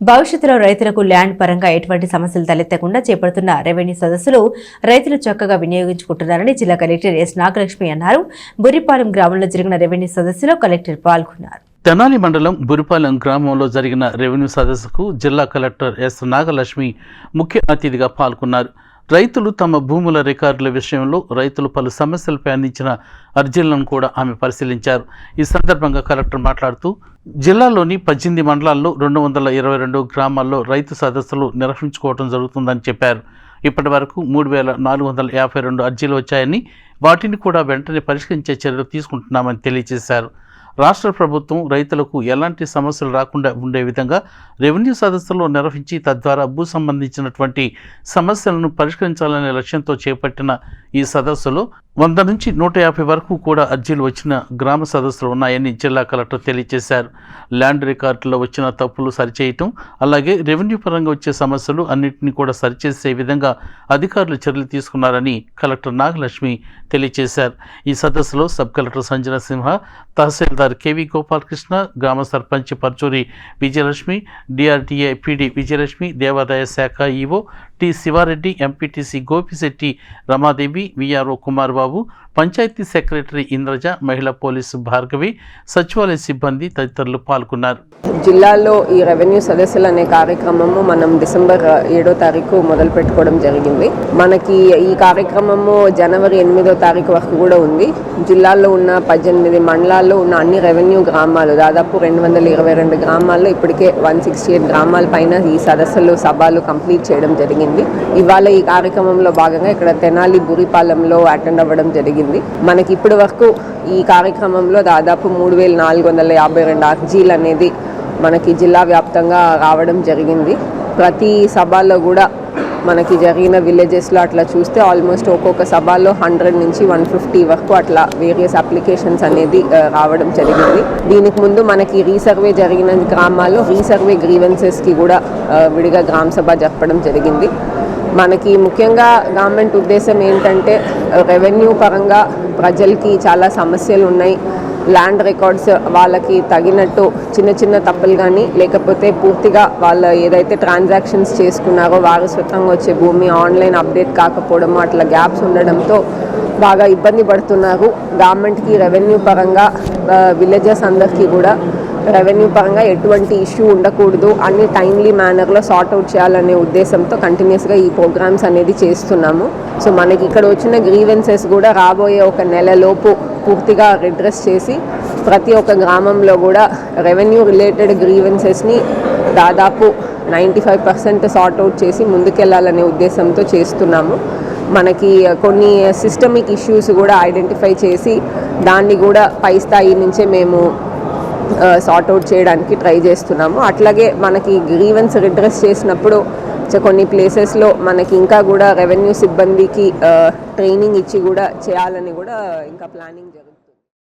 భవిష్యత్తులో రైతులకు ల్యాండ్ పరంగా ఎటువంటి సమస్యలు తలెత్తకుండా చేపడుతున్న రెవెన్యూ సదస్సులు రైతులు చక్కగా వినియోగించుకుంటున్నారని జిల్లా కలెక్టర్ ఎస్ నాగలక్ష్మి అన్నారు. బుర్రిపాలెం గ్రామంలో జరిగిన రెవెన్యూ సదస్సులో కలెక్టర్ పాల్గొన్నారు. తెనాలి మండలం బురిపాలెం గ్రామంలో జరిగిన రెవెన్యూ సదస్సుకు జిల్లా కలెక్టర్ ఎస్ నాగలక్ష్మి ముఖ్య అతిథిగా పాల్గొన్నారు. రైతులు తమ భూముల రికార్డుల విషయంలో రైతులు పలు సమస్యలపై అందించిన అర్జీలను కూడా ఆమె పరిశీలించారు. ఈ సందర్భంగా కలెక్టర్ మాట్లాడుతూ జిల్లాలోని 18 మండలాల్లో 222 గ్రామాల్లో రైతు సదస్సులు నిర్వహించుకోవడం జరుగుతుందని చెప్పారు. ఇప్పటి వరకు 3452 అర్జీలు వచ్చాయని వాటిని కూడా వెంటనే పరిష్కరించే చర్యలు తీసుకుంటున్నామని తెలియజేశారు. రాష్ట్ర ప్రభుత్వం రైతులకు ఎలాంటి సమస్యలు రాకుండా ఉండే విధంగా రెవెన్యూ సదస్సులు నిర్వహించి తద్వారా భూ సంబంధించినటువంటి సమస్యలను పరిష్కరించాలనే లక్ష్యంతో చేపట్టిన ఈ సదస్సులో 100 నుంచి 150 వరకు కూడా అర్జీలు వచ్చిన గ్రామ సదస్సులు ఉన్నాయని జిల్లా కలెక్టర్ తెలియజేశారు. ల్యాండ్ రికార్డులో వచ్చిన తప్పులు సరిచేయటం, అలాగే రెవెన్యూ పరంగా వచ్చే సమస్యలు అన్నింటినీ కూడా సరిచేసే విధంగా అధికారులు చర్యలు తీసుకున్నారని కలెక్టర్ నాగలక్ష్మి తెలియజేశారు. ఈ సదస్సులో సబ్ కలెక్టర్ సంజన సింహ, తహసీల్దార్ కేవి గోపాలకృష్ణ, గ్రామ సర్పంచ్ పర్చూరి విజయలక్ష్మి, డిఆర్టీఏ పీడీ విజయలక్ష్మి, దేవాదాయ శాఖ EO T Sivareddy, MPTC Gopisetti Ramadevi, VRO Kumar Babu, panchayat secretary Indraja, మహిళా పోలీసు భార్గవి, సచివాలయ సిబ్బంది తదితరులు పాల్గొన్నారు. జిల్లాలో ఈ రెవెన్యూ సదస్సులు అనే కార్యక్రమము మనం డిసెంబర్ 7వ తారీఖు మొదలు పెట్టుకోవడం జరిగింది. మనకి ఈ కార్యక్రమము జనవరి 8వ తారీఖు వరకు కూడా ఉంది. జిల్లాలో ఉన్న 18 మండలాల్లో ఉన్న అన్ని రెవెన్యూ గ్రామాలు, దాదాపు 222 గ్రామాల్లో ఇప్పటికే 168 గ్రామాల పైన ఈ సదస్సులు సభలు కంప్లీట్ చేయడం జరిగింది. ఇవాళ ఈ కార్యక్రమంలో భాగంగా ఇక్కడ తెనాలి బురిపాలెంలో అటెండ్ అవ్వడం జరిగింది. మనకి ఇప్పటి వరకు ఈ కార్యక్రమంలో దాదాపు 3452 అర్జీలు అనేది మనకి జిల్లా వ్యాప్తంగా రావడం జరిగింది. ప్రతి సభలో కూడా మనకి జరిగిన విలేజెస్లో అట్లా చూస్తే ఆల్మోస్ట్ ఒక్కొక్క సభలో 100 నుంచి 150 వరకు అట్లా వేరియస్ అప్లికేషన్స్ అనేది రావడం జరిగింది. దీనికి ముందు మనకి రీసర్వే జరిగిన గ్రామాల్లో రీసర్వే గ్రీవెన్సెస్కి కూడా విడిగా గ్రామ సభ జరపడం జరిగింది. మనకి ముఖ్యంగా గవర్నమెంట్ ఉద్దేశం ఏంటంటే రెవెన్యూ పరంగా ప్రజలకి చాలా సమస్యలు ఉన్నాయి. ల్యాండ్ రికార్డ్స్ వాళ్ళకి తగినట్టు చిన్న చిన్న తప్పులు కానీ లేకపోతే పూర్తిగా వాళ్ళు ఏదైతే ట్రాన్సాక్షన్స్ చేసుకున్నారో వారసత్వంగా వచ్చే భూమి ఆన్లైన్ అప్డేట్ కాకపోవడము అట్లా గ్యాప్స్ ఉండడంతో బాగా ఇబ్బంది పడుతున్నారు. గవర్నమెంట్కి రెవెన్యూ పరంగా విలేజెస్ అందరికీ కూడా రెవెన్యూ పరంగా ఎటువంటి ఇష్యూ ఉండకూడదు, అన్ని టైమ్లీ మేనర్లో సార్ట్అవుట్ చేయాలనే ఉద్దేశంతో కంటిన్యూస్గా ఈ ప్రోగ్రామ్స్ అనేది చేస్తున్నాము. సో మనకి ఇక్కడ వచ్చిన గ్రీవెన్సెస్ కూడా రాబోయే ఒక నెలలోపు పూర్తిగా రిడ్రెస్ చేసి ప్రతి ఒక్క గ్రామంలో కూడా రెవెన్యూ రిలేటెడ్ గ్రీవెన్సెస్ని దాదాపు 95% సార్ట్అవుట్ చేసి ముందుకెళ్లాలనే ఉద్దేశంతో చేస్తున్నాము. మనకి కొన్ని సిస్టమిక్ ఇష్యూస్ కూడా ఐడెంటిఫై చేసి దాన్ని కూడా పై స్థాయి నుంచే మేము సార్ట్అవుట్ చేయడానికి ట్రై చేస్తున్నాము. అట్లాగే మనకి గ్రీవెన్స్ రిడ్రెస్ చేసినప్పుడు కొన్ని ప్లేసెస్లో మనకి ఇంకా కూడా రెవెన్యూ సిబ్బందికి ట్రైనింగ్ ఇచ్చి కూడా చేయాలని కూడా ఇంకా ప్లానింగ్